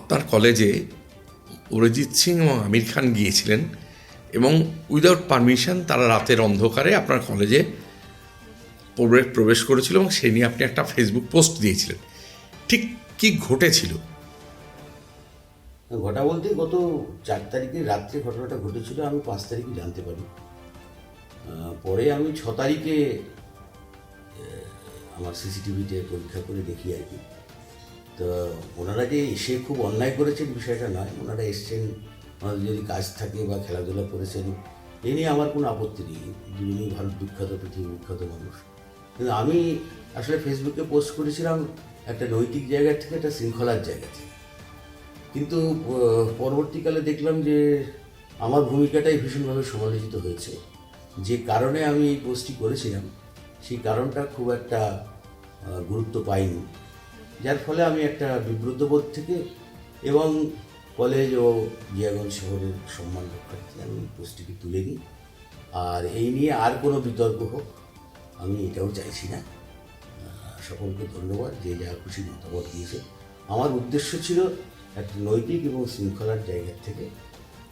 আপনার কলেজে অরিজিৎ সিং এবং আমির খান গিয়েছিলেন এবং উইদাউট পারমিশন তারা রাতের অন্ধকারে আপনার কলেজে প্রবেশ করেছিল এবং সেই নিয়ে আপনি একটা ফেসবুক পোস্ট দিয়েছিলেন। ঠিক কি ঘটেছিল? ঘটা বলতে গত 4 তারিখে রাত্রে ঘটনাটা ঘটেছিল, আমি 5 তারিখে জানতে পারি। পরে আমি 6 তারিখে আমার সিসিটিভিতে পরীক্ষা করে দেখি আর কি। তো ওনারা যে এসে খুব অন্যায় করেছেন বিষয়টা নয়, ওনারা এসছেন, ওনাদের যদি কাজ থাকে বা খেলাধুলা করেছেন এ নিয়ে আমার কোনো আপত্তি নেই। দুজনেই ভারত বিখ্যাত, পৃথিবী বিখ্যাত মানুষ। কিন্তু আমি আসলে ফেসবুকে পোস্ট করেছিলাম একটা নৈতিক জায়গা থেকে, একটা শৃঙ্খলার জায়গা থেকে। কিন্তু পরবর্তীকালে দেখলাম যে আমার ভূমিকাটাই ভীষণভাবে সমালোচিত হয়েছে। যে কারণে আমি এই পোস্টটি করেছিলাম সেই কারণটা খুব একটা গুরুত্ব পাইনি, যার ফলে আমি একটা বিব্রত বোধ থেকে এবং কলেজ ও জিয়াগঞ্জ শহরের সম্মান রক্ষার্থে আমি পোস্টটিকে তুলে নিই। আর এই নিয়ে আর কোনো বিতর্ক হোক আমি এটাও চাইছি না। সকলকে ধন্যবাদ যে যা খুশি মতামত দিয়েছে। আমার উদ্দেশ্য ছিল একটা নৈতিক এবং শৃঙ্খলার জায়গা থেকে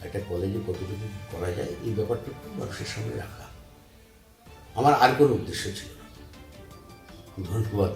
একটা কলেজে কতটুকু করা যায় এই ব্যাপারটুকু মানুষের সামনে রাখা। আমার আর কোনো উদ্দেশ্য ছিল না। ধন্যবাদ।